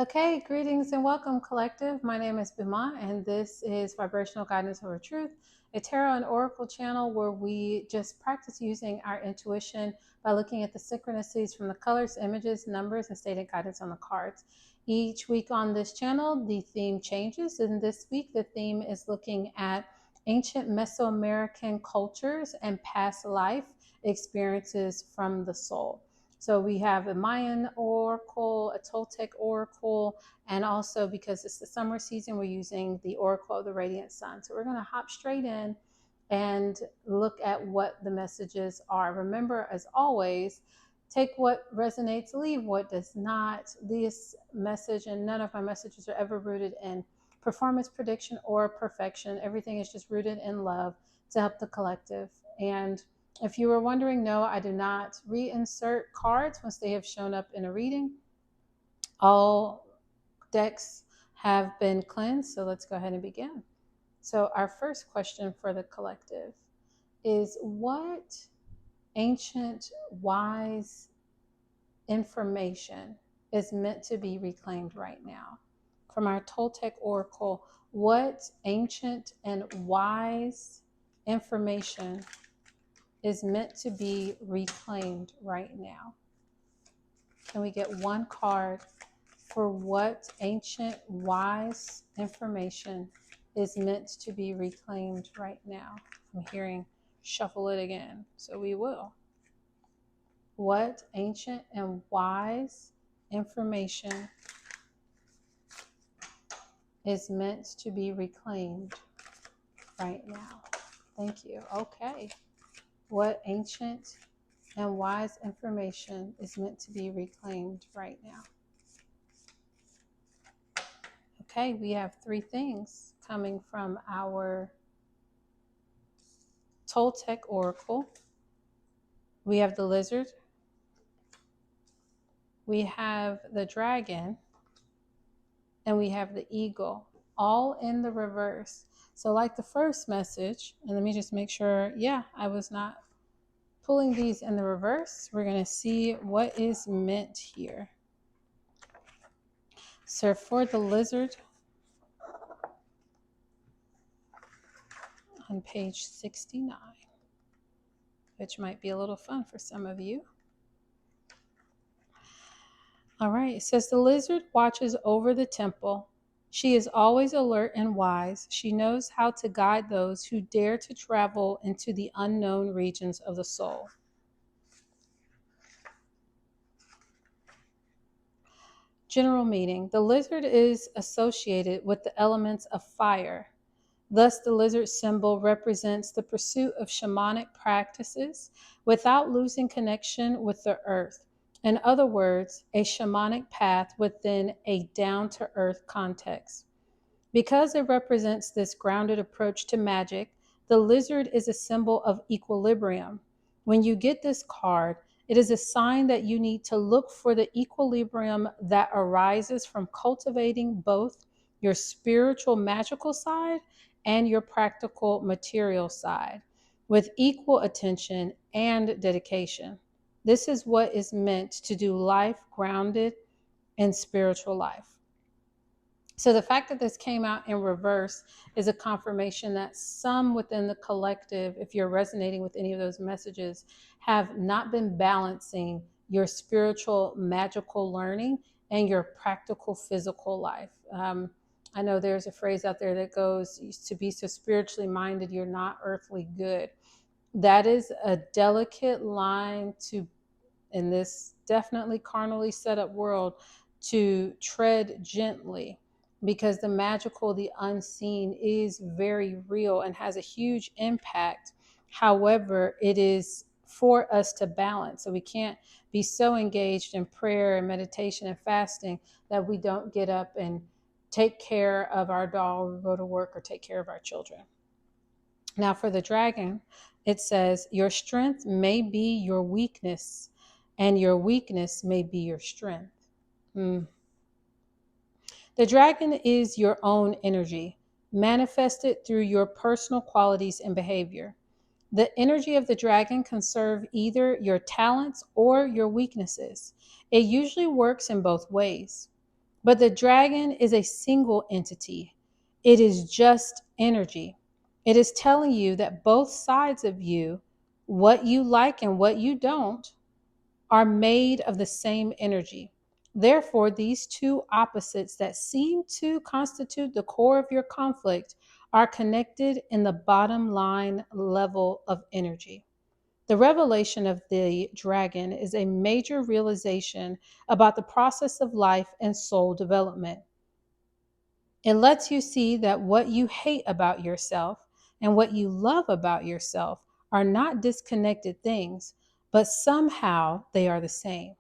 Okay, greetings and welcome, collective. My name is Bima, and this is Vibrational Guidance Over Truth, a tarot and oracle channel where we just practice using our intuition by looking at the synchronicities from the colors, images, numbers, and stated guidance on the cards. Each week on this channel, the theme changes, and this week the theme is looking at ancient Mesoamerican cultures and past life experiences from the soul. So we have a Mayan oracle, a Toltec oracle, and also because it's the summer season, we're using the oracle of the radiant sun. So we're going to hop straight in and look at what the messages are. Remember, as always, take what resonates, leave what does not. This message and none of my messages are ever rooted in performance, prediction, or perfection. Everything is just rooted in love to help the collective. And if you were wondering, no, I do not reinsert cards once they have shown up in a reading. All decks have been cleansed, so let's go ahead and begin. So our first question for the collective is, what ancient wise information is meant to be reclaimed right now? From our Toltec oracle, what ancient and wise information is meant to be reclaimed right now? Can we get one card for what ancient wise information is meant to be reclaimed right now? I'm hearing shuffle it again, so we will. What ancient and wise information is meant to be reclaimed right now? Thank you. Okay. What ancient and wise information is meant to be reclaimed right now? Okay, we have three things coming from our Toltec oracle. We have the lizard, we have the dragon, and we have the eagle, all in the reverse. So like the first message, and let me just make sure, I was not pulling these in the reverse. We're going to see what is meant here. So for the lizard, on page 69, which might be a little fun for some of you. All right, it says the lizard watches over the temple. She is always alert and wise. She knows how to guide those who dare to travel into the unknown regions of the soul. General meaning: the lizard is associated with the elements of fire. Thus, the lizard symbol represents the pursuit of shamanic practices without losing connection with the earth. In other words, a shamanic path within a down-to-earth context. Because it represents this grounded approach to magic, the lizard is a symbol of equilibrium. When you get this card, it is a sign that you need to look for the equilibrium that arises from cultivating both your spiritual magical side and your practical material side with equal attention and dedication. This is what is meant to do life grounded in spiritual life. So the fact that this came out in reverse is a confirmation that some within the collective, if you're resonating with any of those messages, have not been balancing your spiritual magical learning and your practical physical life. I know there's a phrase out there that goes, to be so spiritually minded, you're not earthly good. That is a delicate line to, in this definitely carnally set up world, to tread gently, because the magical, the unseen is very real and has a huge impact. However, it is for us to balance. So we can't be so engaged in prayer and meditation and fasting that we don't get up and take care of our dog or go to work or take care of our children. Now for the dragon, it says, your strength may be your weakness and your weakness may be your strength. The dragon is your own energy, manifested through your personal qualities and behavior. The energy of the dragon can serve either your talents or your weaknesses. It usually works in both ways. But the dragon is a single entity. It is just energy. It is telling you that both sides of you, what you like and what you don't, are made of the same energy. Therefore, these two opposites that seem to constitute the core of your conflict are connected in the bottom line level of energy. The revelation of the dragon is a major realization about the process of life and soul development. It lets you see that what you hate about yourself and what you love about yourself are not disconnected things, but somehow they are the same.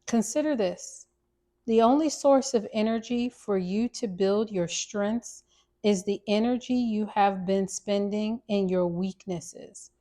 Consider this: the only source of energy for you to build your strengths is the energy you have been spending in your weaknesses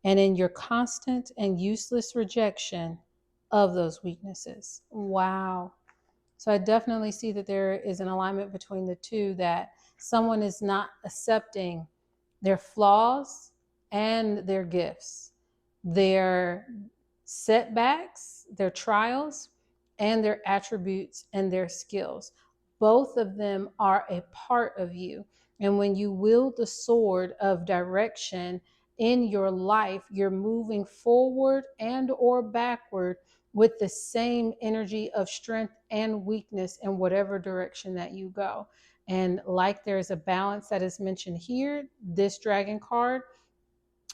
and in your constant and useless rejection of those weaknesses. Wow. So I definitely see that there is an alignment between the two, that someone is not accepting their flaws and their gifts, their setbacks, their trials, and their attributes and their skills. Both of them are a part of you. And when you wield the sword of direction in your life, you're moving forward and or backward with the same energy of strength and weakness in whatever direction that you go. And like there's a balance that is mentioned here, this dragon card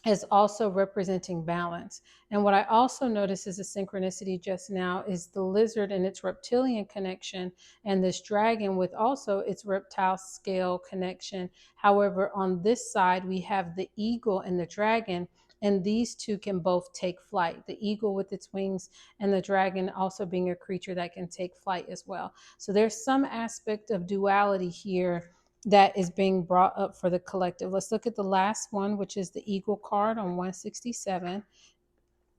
is also representing balance. And what I also notice is a synchronicity just now is the lizard and its reptilian connection, and this dragon with also its reptile scale connection. However, on this side, we have the eagle and the dragon, and these two can both take flight. The eagle with its wings and the dragon also being a creature that can take flight as well. So there's some aspect of duality here that is being brought up for the collective. Let's look at the last one, which is the Eagle card on 167,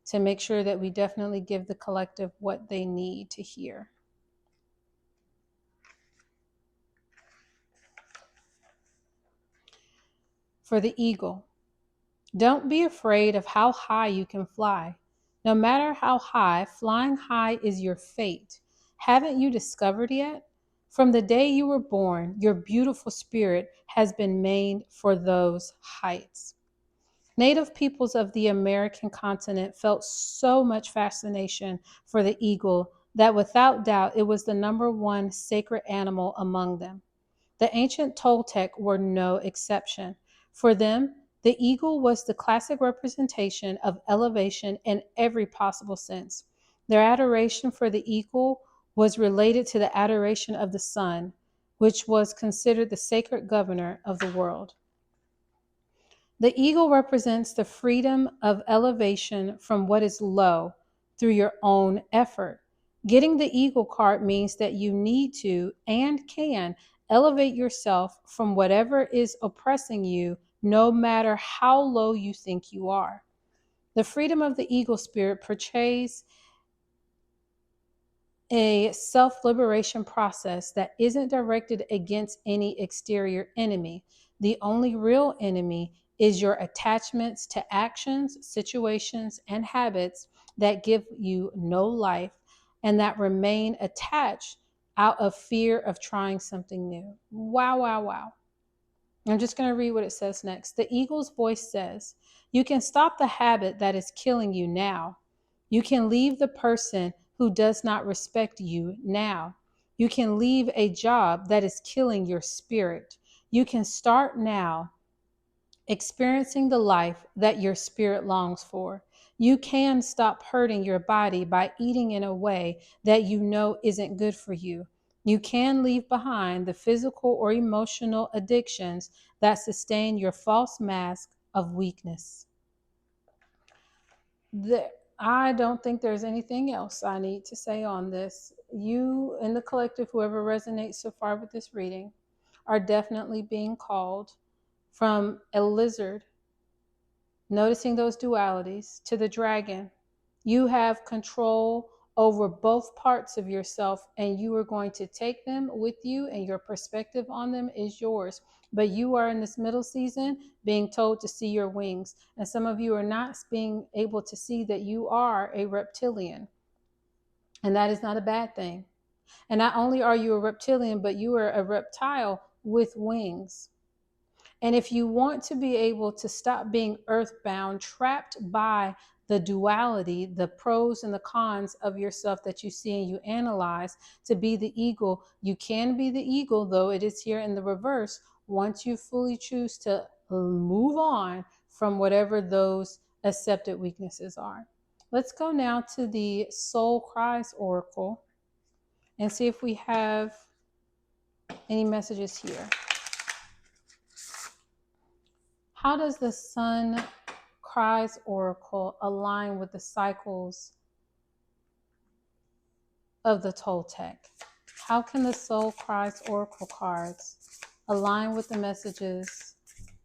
to make sure that we definitely give the collective what they need to hear. For the Eagle, don't be afraid of how high you can fly. No matter how high, flying high is your fate. Haven't you discovered yet? From the day you were born, your beautiful spirit has been made for those heights. Native peoples of the American continent felt so much fascination for the eagle that without doubt it was the number one sacred animal among them. The ancient Toltec were no exception. For them, the eagle was the classic representation of elevation in every possible sense. Their adoration for the eagle was related to the adoration of the sun, which was considered the sacred governor of the world. The eagle represents the freedom of elevation from what is low through your own effort. Getting the eagle card means that you need to and can elevate yourself from whatever is oppressing you, no matter how low you think you are. The freedom of the eagle spirit portrays a self liberation process that isn't directed against any exterior enemy. The only real enemy is your attachments to actions, situations, and habits that give you no life and that remain attached out of fear of trying something new. Wow, wow, wow. I'm just going to read what it says next. The eagle's voice says, "You can stop the habit that is killing you now. You can leave the person who does not respect you now. You can leave a job that is killing your spirit. You can start now experiencing the life that your spirit longs for. You can stop hurting your body by eating in a way that you know isn't good for you. You can leave behind the physical or emotional addictions that sustain your false mask of weakness." I don't think there's anything else I need to say on this. You in the collective, whoever resonates so far with this reading, are definitely being called from a lizard, noticing those dualities, to the dragon. You have control over both parts of yourself, and you are going to take them with you, and your perspective on them is yours. But you are in this middle season being told to see your wings. And some of you are not being able to see that you are a reptilian. And that is not a bad thing. And not only are you a reptilian, but you are a reptile with wings. And if you want to be able to stop being earthbound, trapped by the duality, the pros and the cons of yourself that you see and you analyze to be the eagle, you can be the eagle, though it is here in the reverse, once you fully choose to move on from whatever those accepted weaknesses are. Let's go now to the Soul Cries Oracle and see if we have any messages here. How does the Sun Cries Oracle align with the cycles of the Toltec? How can the Soul Cries Oracle cards align with the messages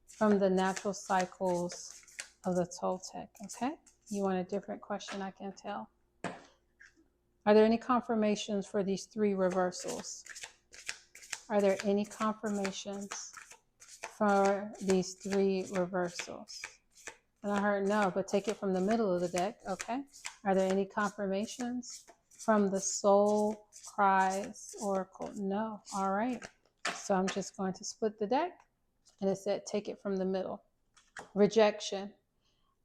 from the natural cycles of the Toltec? Okay, you want a different question, I can tell. Are there any confirmations for these three reversals? Are there any confirmations for these three reversals? And I heard no, but take it from the middle of the deck. Okay. Are there any confirmations from the Soul Cries Oracle? No. All right. So I'm just going to split the deck. And it said, take it from the middle. Rejection.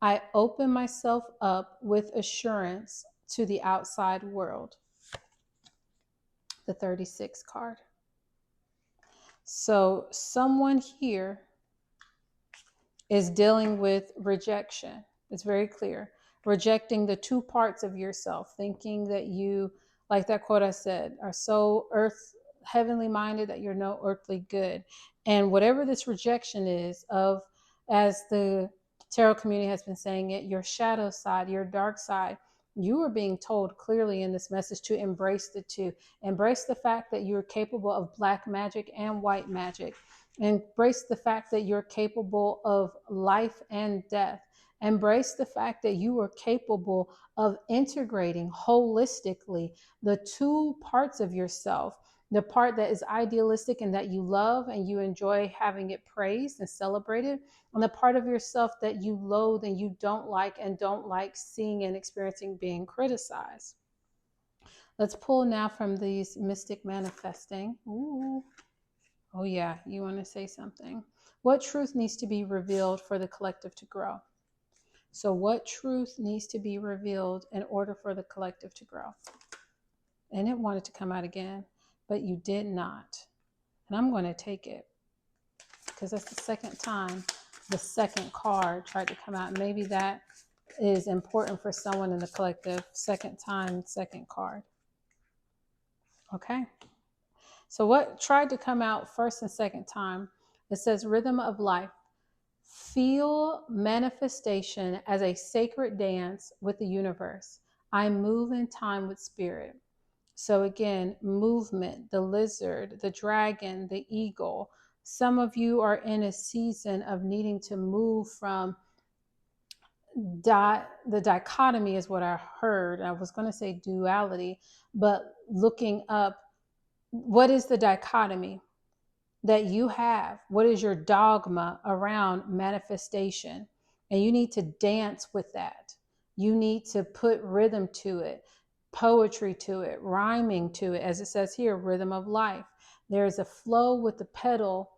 I open myself up with assurance to the outside world. The 36 card. So someone here is dealing with rejection. It's very clear. Rejecting the two parts of yourself, thinking that you, like that quote I said, are so heavenly minded that you're no earthly good. And whatever this rejection is of, as the tarot community has been saying it, your shadow side, your dark side, you are being told clearly in this message to embrace the two. Embrace the fact that you're capable of black magic and white magic. Embrace the fact that you're capable of life and death. Embrace the fact that you are capable of integrating holistically the two parts of yourself, the part that is idealistic and that you love and you enjoy having it praised and celebrated, and the part of yourself that you loathe and you don't like seeing and experiencing being criticized. Let's pull now from these mystic manifesting. Ooh. Oh yeah, you want to say something. What truth needs to be revealed for the collective to grow? So what truth needs to be revealed in order for the collective to grow? And it wanted to come out again, but you did not. And I'm going to take it because that's the second time the second card tried to come out. Maybe that is important for someone in the collective. Second time, second card. Okay. So what tried to come out first and second time? It says rhythm of life. Feel manifestation as a sacred dance with the universe. I move in time with spirit. So again, movement, the lizard, the dragon, the eagle. Some of you are in a season of needing to move from the dichotomy is what I heard. I was going to say duality, but looking up, what is the dichotomy that you have? What is your dogma around manifestation? And you need to dance with that. You need to put rhythm to it, poetry to it, rhyming to it. As it says here, rhythm of life. There is a flow with the pedal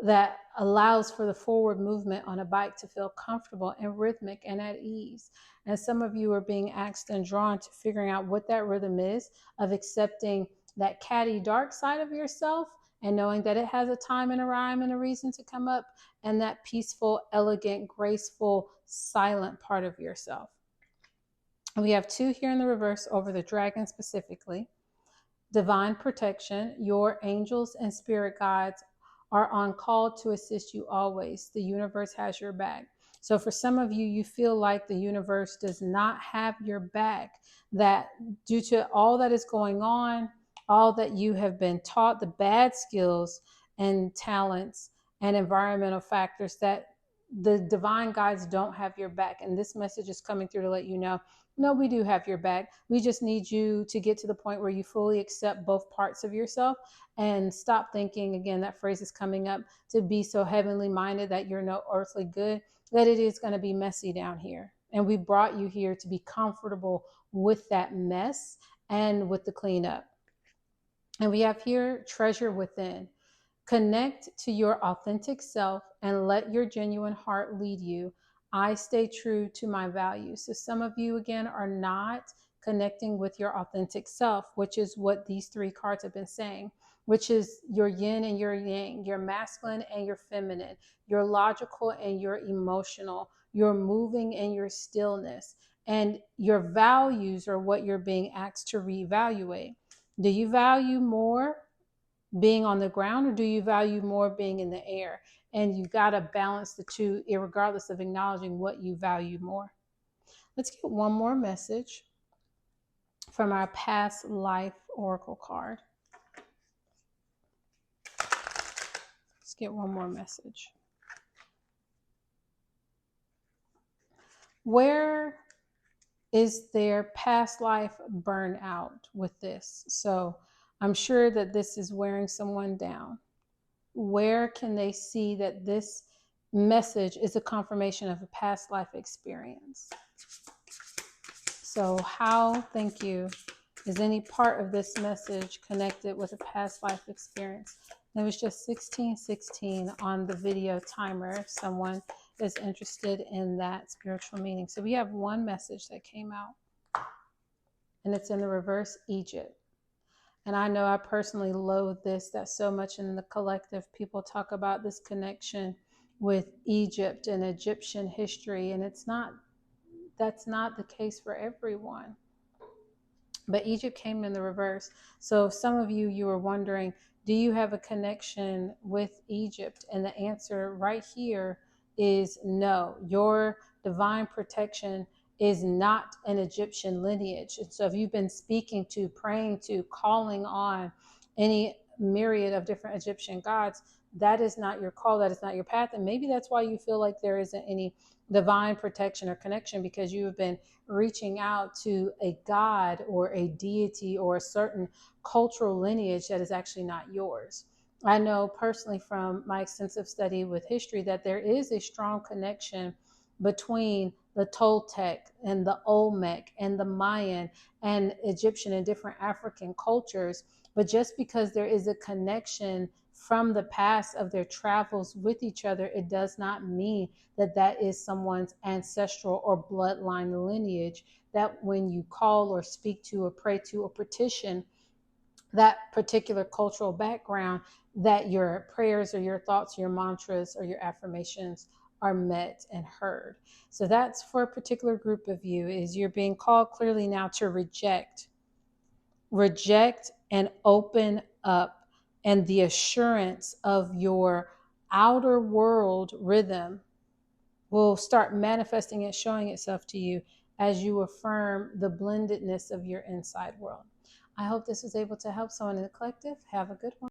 that allows for the forward movement on a bike to feel comfortable and rhythmic and at ease. And some of you are being asked and drawn to figuring out what that rhythm is, of accepting that catty dark side of yourself and knowing that it has a time and a rhyme and a reason to come up, and that peaceful, elegant, graceful, silent part of yourself. And we have two here in the reverse over the dragon specifically. Divine protection. Your angels and spirit guides are on call to assist you always. The universe has your back. So for some of you, you feel like the universe does not have your back, that due to all that is going on, all that you have been taught, the bad skills and talents and environmental factors, that the divine guides don't have your back. And this message is coming through to let you know, no, we do have your back. We just need you to get to the point where you fully accept both parts of yourself and stop thinking, again, that phrase is coming up, to be so heavenly minded that you're no earthly good, that it is going to be messy down here. And we brought you here to be comfortable with that mess and with the cleanup. And we have here treasure within. Connect to your authentic self and let your genuine heart lead you. I stay true to my values. So, some of you, again, are not connecting with your authentic self, which is what these three cards have been saying, which is your yin and your yang, your masculine and your feminine, your logical and your emotional, your moving and your stillness. And your values are what you're being asked to reevaluate. Do you value more being on the ground, or do you value more being in the air? And you got to balance the two, regardless of acknowledging what you value more. Let's get one more message from our past life oracle card. Let's get one more message. Where is their past life burnout with this? So I'm sure that this is wearing someone down. Where can they see that this message is a confirmation of a past life experience? So how, thank you, is any part of this message connected with a past life experience? And it was just 1616 on the video timer if someone is interested in that spiritual meaning. So we have one message that came out, and it's in the reverse Egypt. And I know I personally loathe this, that so much in the collective people talk about this connection with Egypt and Egyptian history. And that's not the case for everyone. But Egypt came in the reverse. So some of you were wondering, do you have a connection with Egypt? And the answer right here is no. Your divine protection is not an Egyptian lineage. And so if you've been speaking to, praying to, calling on any myriad of different Egyptian gods, that is not your call, that is not your path. And maybe that's why you feel like there isn't any divine protection or connection, because you have been reaching out to a god or a deity or a certain cultural lineage that is actually not yours. I know personally from my extensive study with history that there is a strong connection between the Toltec and the Olmec and the Mayan and Egyptian and different African cultures. But just because there is a connection from the past of their travels with each other, it does not mean that that is someone's ancestral or bloodline lineage, that when you call or speak to or pray to or petition that particular cultural background, that your prayers or your thoughts, your mantras or your affirmations are met and heard. So that's for a particular group of you, is you're being called clearly now to reject and open up, and the assurance of your outer world rhythm will start manifesting and showing itself to you as you affirm the blendedness of your inside world. I hope this was able to help someone in the collective. Have a good one.